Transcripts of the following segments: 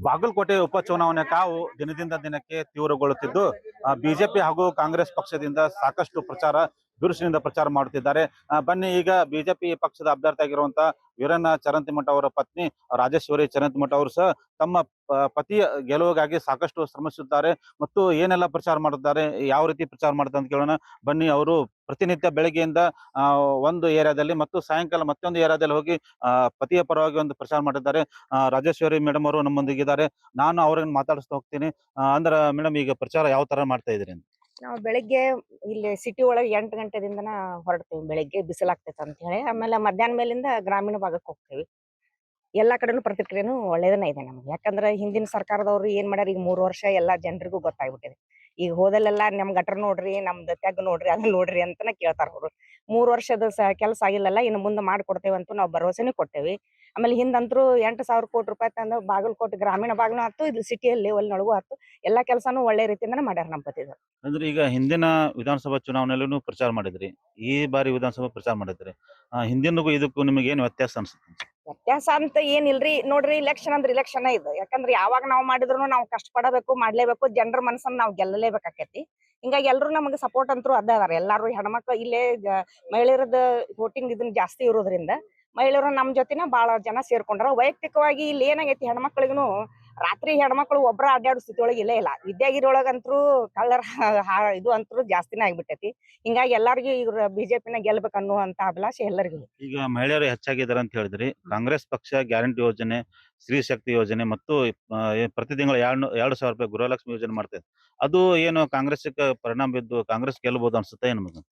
ಬಾಗಲಕೋಟೆ ಉಪಚುನಾವಣೆ ಕಾವು ದಿನದಿಂದ ದಿನಕ್ಕೆ ತೀವ್ರಗೊಳ್ಳುತ್ತಿದ್ದು ಬಿಜೆಪಿ ಹಾಗೂ ಕಾಂಗ್ರೆಸ್ ಪಕ್ಷದಿಂದ ಸಾಕಷ್ಟು ಬಿರುಸಿನಿಂದ ಪ್ರಚಾರ ಮಾಡುತ್ತಿದ್ದಾರೆ. ಬನ್ನಿ ಈಗ ಬಿಜೆಪಿ ಪಕ್ಷದ ಅಭ್ಯರ್ಥಿ ಆಗಿರುವಂತಹ ವೀರಣ್ಣ ಚರಂತಿಮಠ ಅವರ ಪತ್ನಿ ರಾಜೇಶ್ವರಿ ಚರಂತಿಮಠ ಅವರು ಸಹ ತಮ್ಮ ಪತಿಯ ಗೆಲುವಿಗಾಗಿ ಸಾಕಷ್ಟು ಶ್ರಮಿಸುತ್ತಾರೆ ಮತ್ತು ಏನೆಲ್ಲ ಪ್ರಚಾರ ಮಾಡುತ್ತಾರೆ, ಯಾವ ರೀತಿ ಪ್ರಚಾರ ಮಾಡ್ತಾರೆ ಅಂತ ಕೇಳೋಣ ಬನ್ನಿ. ಅವರು ಪ್ರತಿನಿತ್ಯ ಬೆಳಗ್ಗೆಯಿಂದ ಒಂದು ಏರಿಯಾದಲ್ಲಿ ಮತ್ತು ಸಾಯಂಕಾಲ ಮತ್ತೊಂದು ಏರಿಯಾದಲ್ಲಿ ಹೋಗಿ ಪತಿಯ ಪರವಾಗಿ ಒಂದು ಪ್ರಚಾರ ಮಾಡಿದ್ದಾರೆ. ರಾಜೇಶ್ವರಿ ಮೇಡಮ್ ಅವರು ನಮ್ಮೊಂದಿಗಿದ್ದಾರೆ. ನಾನು ಅವ್ರನ್ನ ಮಾತಾಡಿಸ್ತಾ ಹೋಗ್ತೀನಿ. ಅಂದ್ರ ಮೇಡಮ್, ಈಗ ಪ್ರಚಾರ ಯಾವ ತರ ಮಾಡ್ತಾ ಇದ್ರಿ? ನಾವು ಬೆಳಿಗ್ಗೆ ಇಲ್ಲಿ ಸಿಟಿ ಒಳಗೆ 8 ಗಂಟೆದಿಂದನ ಹೊರಡ್ತೀವಿ. ಬೆಳಿಗ್ಗೆ ಬಿಸಿಲಾಗ್ತೈತೆ ಅಂತ ಹೇಳಿ. ಆಮೇಲೆ ಮಧ್ಯಾಹ್ನ ಮೇಲಿಂದ ಗ್ರಾಮೀಣ ಭಾಗಕ್ಕೆ ಹೋಗ್ತೀವಿ. ಎಲ್ಲಾ ಕಡೆನೂ ಪ್ರತಿಕ್ರಿಯೆನೂ ಒಳ್ಳೇದನ್ನ ಇದೆ ನಮ್ಗೆ. ಯಾಕಂದ್ರೆ ಹಿಂದಿನ ಸರ್ಕಾರದವ್ರು ಏನ್ ಮಾಡ್ಯಾರ, ಈಗ 3 ವರ್ಷ ಎಲ್ಲಾ ಜನರಿಗೂ ಗೊತ್ತಾಗ್ಬಿಟ್ಟಿದೆ. ಈಗ ಹೋದಲ್ಲೆಲ್ಲ ನಮ್ ಗಟರ್ ನೋಡ್ರಿ, ನಮ್ದು ತೆಗ್ ನೋಡ್ರಿ, ಅದನ್ನ ನೋಡ್ರಿ ಅಂತನ ಕೇಳ್ತಾರ ಅವ್ರು. 3 ವರ್ಷದ ಕೆಲಸ ಆಗಿಲ್ಲಲ್ಲ, ಇನ್ನು ಮುಂದೆ ಮಾಡ್ಕೊಡ್ತೇವೆ ಅಂತ ನಾವು ಭರವಸೆನೂ ಕೊಟ್ಟೇವಿ. ಆಮೇಲೆ ಹಿಂದಂತರೂ 8,000 ಕೋಟಿ ರೂಪಾಯಿ ತಂದು ಬಾಗಲಕೋಟೆ ಗ್ರಾಮೀಣ ಭಾಗನೂ ಆಯ್ತು, ಇದು ಸಿಟಿಯಲ್ಲಿ ಲೆವೆಲ್ನೊಳಗೂ ಆಯ್ತು, ಎಲ್ಲಾ ಕೆಲಸನೂ ಒಳ್ಳೆ ರೀತಿಯಿಂದನೇ ಮಾಡ್ಯಾರ ನಮ್ಮ ಪತಿದ್ರು. ಅಂದ್ರೆ ಈಗ ಹಿಂದಿನ ವಿಧಾನಸಭಾ ಚುನಾವಣೆಯಲ್ಲೂ ಪ್ರಚಾರ ಮಾಡಿದ್ರಿ, ಈ ಬಾರಿ ವಿಧಾನಸಭಾ ಪ್ರಚಾರ ಮಾಡಿದ್ರಿ. ಹಿಂದಿನಗೂ ಇದಕ್ಕೂ ನಿಮಗೆ ಏನು ವ್ಯತ್ಯಾಸ ಅನ್ಸುತ್ತೆ? ವ್ಯತ್ಯಾಸ ಅಂತ ಏನಿಲ್ರಿ. ನೋಡ್ರಿ, ಇಲೆಕ್ಷನ್ ಅಂದ್ರೆ ಇಲೆಕ್ಷನ್ ಇದು. ಯಾಕಂದ್ರೆ ಯಾವಾಗ ನಾವು ಮಾಡಿದ್ರು ನಾವು ಕಷ್ಟ ಪಡಬೇಕು, ಮಾಡ್ಲೇಬೇಕು, ಜನರ ಮನಸ್ಸನ್ನ ನಾವು ಗೆಲ್ಲಲೇಬೇಕಾಕೇತಿ. ಹಿಂಗಾಗಿ ಎಲ್ರು ನಮಗೆ ಸಪೋರ್ಟ್ ಅಂತೂ ಅದಾರ. ಎಲ್ಲಾರು ಹೆಣ್ಮಕ್ಳು ಇಲ್ಲೇ ಮಹಿಳೆಯರದ ವೋಟಿಂಗ್ ಇದನ್ನ ಜಾಸ್ತಿ ಇರೋದ್ರಿಂದ ಮಹಿಳೆಯರು ನಮ್ ಜೊತೆನ ಬಾಳ ಜನ ಸೇರ್ಕೊಂಡ್ರ. ವೈಯಕ್ತಿಕವಾಗಿ ಇಲ್ಲಿ ಏನಾಗೈತಿ, ಹೆಣ್ಮಕ್ಳಿಗೂ ರಾತ್ರಿ ಹೆಣ್ಮಕ್ಳು ಒಬ್ರ ಅಡ್ಡಾಡೋ ಸ್ಥಿತಿ ಒಳಗೆ ಇಲ್ಲೇ ಇಲ್ಲ. ವಿದ್ಯಾಗಿರಿಯೊಳಗಂತರೂ ಕಳ್ಳರ ಇದು ಅಂತೂ ಜಾಸ್ತಿನೇ ಆಗ್ಬಿಟ್ಟೈತಿ. ಹಿಂಗಾಗಿ ಎಲ್ಲಾರ್ಗು ಇವ್ರ ಬಿಜೆಪಿನ ಗೆಲ್ಬೇಕನ್ನುವಂತ ಅಭಿಲಾಷೆ ಎಲ್ಲರಿಗೂ. ಈಗ ಮಹಿಳೆಯರು ಹೆಚ್ಚಾಗಿದ್ದಾರೆ ಅಂತ ಹೇಳಿದ್ರಿ. ಕಾಂಗ್ರೆಸ್ ಪಕ್ಷ ಗ್ಯಾರಂಟಿ ಯೋಜನೆ, ಸ್ತ್ರೀ ಶಕ್ತಿ ಯೋಜನೆ ಮತ್ತು ಪ್ರತಿ ತಿಂಗಳ 2,000 ರೂಪಾಯಿ ಗೃಹಲಕ್ಷ್ಮಿ ಯೋಜನೆ ಮಾಡ್ತೇವೆ. ಅದು ಏನು ಕಾಂಗ್ರೆಸ್ ಪರಿಣಾಮ ಬಿದ್ದು ಕಾಂಗ್ರೆಸ್ ಗೆಲ್ಬಹುದು ಅನ್ಸುತ್ತೆ ಏನು ನಿಮಗೆ?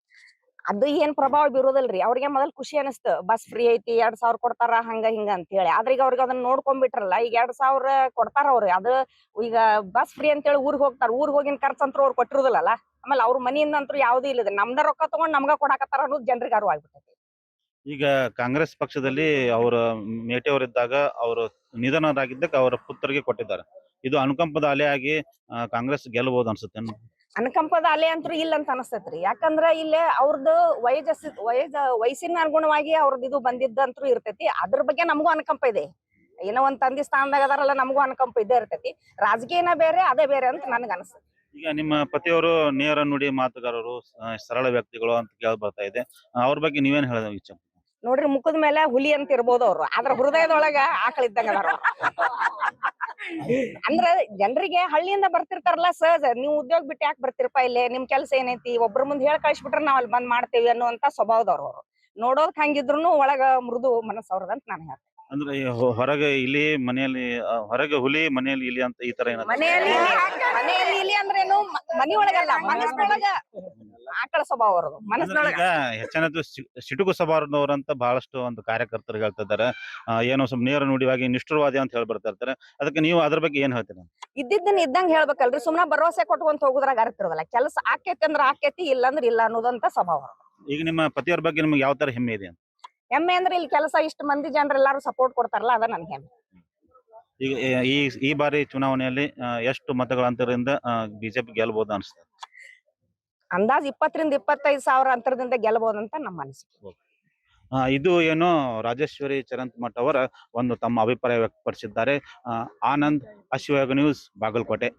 ಅದು ಏನ್ ಪ್ರಭಾವ ಬೀರೋದಲ್ರಿ. ಅವ್ರಿಗೆ ಮೊದಲ್ ಖುಷಿ ಅನಿಸ್ತು, ಬಸ್ ಫ್ರೀ ಐತಿ, 2,000 ಕೊಡ್ತಾರ ಹಂಗ ಹಿಂಗ ಅಂತ ಹೇಳಿ. ಆದ್ರೆ ಈಗ ಅವ್ರಿಗೆ ಅದನ್ನ ನೋಡ್ಕೊಂಡ್ಬಿಟ್ರಲ್ಲ, ಈಗ 2,000 ಕೊಡ್ತಾರ ಅವ್ರು. ಅದು ಈಗ ಬಸ್ ಫ್ರೀ ಅಂತ ಹೇಳಿ ಊರಿಗೆ ಹೋಗ್ತಾರ. ಊರಿಗೆ ಹೋಗಿನ ಖರ್ಚಂತೂ ಅವ್ರು ಕೊಟ್ಟಿರೋದಿಲ್ಲಲ್ಲ. ಆಮೇಲೆ ಅವ್ರ ಮನೆಯಿಂದ ಅಂತೂ ಯಾವ್ದು ಇಲ್ಲ, ನಮ್ದ ರೊಕ್ಕ ತಗೊಂಡ್ ನಮ್ಗ ಕೊಡಾಕತ್ತಾರ ಅನ್ನೋದು ಜನರಿಗೆ ಅರಿವು ಆಗ್ಬಿಟ್ಟೈತಿ. ಈಗ ಕಾಂಗ್ರೆಸ್ ಪಕ್ಷದಲ್ಲಿ ಅವರ ಮೇಟಿಯವರಿದ್ದಾಗ ಅವರು ನಿಧನರಾಗಿದ್ದಕ್ಕೆ ಅವರ ಪುತ್ರರಿಗೆ ಕೊಟ್ಟಿದ್ದಾರೆ. ಇದು ಅನುಕಂಪದ ಅಲೆಯಾಗಿ ಕಾಂಗ್ರೆಸ್ ಗೆಲ್ಲಬಹುದು ಅನ್ಸುತ್ತೆ? ಅನುಕಂಪದ ಅಲೆ ಅಂತೂ ಇಲ್ಲ ಅಂತ ಅನಸ್ತೈತ್ರಿ. ಯಾಕಂದ್ರ ಇಲ್ಲೇ ಅವ್ರದ್ದು ವಯಸ್ಸಿನ ಅನುಗುಣವಾಗಿ ಅವ್ರದ್ದು ಇದು ಬಂದಿದ್ದಂತೂ ಇರ್ತೈತಿ. ಅದ್ರ ಬಗ್ಗೆ ನಮಗೂ ಅನುಕಂಪ ಇದೆ. ಏನೋ ಒಂದ್ ತಂದೆ ಸ್ಥಾನದಾಗ ಅದಾರಲ್ಲ, ನಮಗೂ ಅನುಕಂಪ ಇದ್ದೇ ಇರ್ತೈತಿ. ರಾಜಕೀಯನ ಬೇರೆ, ಅದೇ ಬೇರೆ ಅಂತ ನನ್ಗ ಅನಿಸ್ತೈತಿ. ಈಗ ನಿಮ್ಮ ಪತಿಯವರು ನೇರ ನುಡಿ ಮಾತುಗಾರರು, ಸರಳ ವ್ಯಕ್ತಿಗಳು ಅಂತ ಕೇಳಿ ಬರ್ತಾ ಇದೆ. ಅವ್ರ ಬಗ್ಗೆ ನೀವೇನ್ ಹೇಳೋದು ಇಚ್ಛೆ? ನೋಡ್ರಿ, ಮುಖದ ಮೇಲೆ ಹುಲಿ ಅಂತ ಇರ್ಬೋದು ಅವ್ರು, ಆದ್ರ ಹೃದಯದೊಳಗ ಆಕಳಿದ್ದಂಗ ಅದಾರ. ಅಂದ್ರೆ ಜನರಿಗೆ ಹಳ್ಳಿಯಿಂದ ಬರ್ತಿರ್ತಾರಲ್ಲ, ಸಹಜ ನೀವು ಉದ್ಯೋಗ ಬಿಟ್ಟು ಯಾಕೆ ಬರ್ತಿರಪ್ಪ, ಇಲ್ಲೇ ನಿಮ್ ಕೆಲಸ ಏನೈತಿ, ಒಬ್ರ ಮುಂದೆ ಹೇಳಿ ಕಳಿಸ್ಬಿಟ್ರೆ ನಾವ್ ಅಲ್ಲಿ ಬಂದ್ ಮಾಡ್ತೇವಿ ಅನ್ನುವಂತ ಸ್ವಭಾವದವ್ರು ಅವರು. ನೋಡೋದಕ್ ಹಂಗಿದ್ರು ಒಳಗ ಮೃದು ಮನಸ್ಸು ಅವ್ರದಂತ ನಾನು ಹೇಳ್ತೇನೆ. ಅಂದ್ರೆ ಹೊರಗೆ ಇಲಿ, ಮನೆಯಲ್ಲಿ ಹೊರಗೆ ಹುಲಿ, ಮನೆಯಲ್ಲಿ ಇಲಿ ಅಂತ ಈ ತರ ಏನಾದ್ರು? ಮನೆಯಲ್ಲಿ ಇಲಿ ಅಂದ್ರೇನು, ಮನೆಯೊಳಗಲ್ಲ, ಮನಸ್ಸೊಳಗ ಆಕಳ ಸ್ವಭಾವ ಅವ್ರದು. ಮನಸ್ಸೊಳಗ ಹೆಚ್ಚಿನದು ಸಿಟುಕು ಸ್ವಭಾವದವರಂತ ಬಹಳಷ್ಟು ಒಂದು ಕಾರ್ಯಕರ್ತರು ಹೇಳ್ತಾ ಇದ್ದಾರೆ. ಏನೋ ಸ್ವಲ್ಪ ನೇರ ನುಡಿವಾಗಿ ನಿಷ್ಠುರವಾದಿ ಅಂತ ಹೇಳಿ ಬರ್ತಾ ಇರ್ತಾರೆ. ಅದಕ್ಕೆ ನೀವು ಅದ್ರ ಬಗ್ಗೆ ಏನ್ ಹೇಳ್ತೀರಾ? ಇದ್ದಿದ್ದನ್ನ ಇದ್ದಂಗ ಹೇಳ್ಬೇಕಲ್ರಿ. ಸುಮ್ನ ಭರವಸೆ ಕೊಟ್ಕೊಂತ ಹೋಗುದ್ರಾಗ ಅರ್ತಿರೋದಲ್ಲ. ಕೆಲಸ ಆಕೇತಿ ಅಂದ್ರ ಆಕೇತಿ, ಇಲ್ಲ ಅಂದ್ರ ಇಲ್ಲ ಅನ್ನೋದಂತ ಸ್ವಭಾವ. ಈಗ ನಿಮ್ಮ ಪತಿಯವರ ಬಗ್ಗೆ ನಿಮ್ಗೆ ಯಾವ ತರ ಹೆಮ್ಮೆ ಇದೆ? ಹೆಮ್ಮೆ ಅಂದ್ರೆ ಇಲ್ಲಿ ಕೆಲಸ ಇಷ್ಟು ಮಂದಿ ಜನರೆಲ್ಲಾರು ಸಪೋರ್ಟ್ ಕೊಡ್ತಾರಲ್ಲ, ಅದ ನನ್ಗೆ ಹೆಮ್ಮೆ. ಈಗ ಈ ಬಾರಿ ಚುನಾವಣೆಯಲ್ಲಿ ಎಷ್ಟು ಮತಗಳ ಅಂತರದಿಂದ ಬಿಜೆಪಿ ಗೆಲ್ಲಬಹುದು ಅನ್ಸುತ್ತೆ? ಅಂದಾಜ್ 20,000 ರಿಂದ 25,000 ಅಂತರದಿಂದ ಗೆಲ್ಲಬಹುದಂತ ನಮ್ಮ ಅನಿಸಿಕೆ. ಇದು ಏನು ರಾಜೇಶ್ವರಿ ಚರಂತಿಮಠ ಅವರ ಒಂದು ತಮ್ಮ ಅಭಿಪ್ರಾಯ ವ್ಯಕ್ತಪಡಿಸಿದ್ದಾರೆ. ಆನಂದ್, ಅಶ್ವಯೋಗ ನ್ಯೂಸ್, ಬಾಗಲಕೋಟೆ.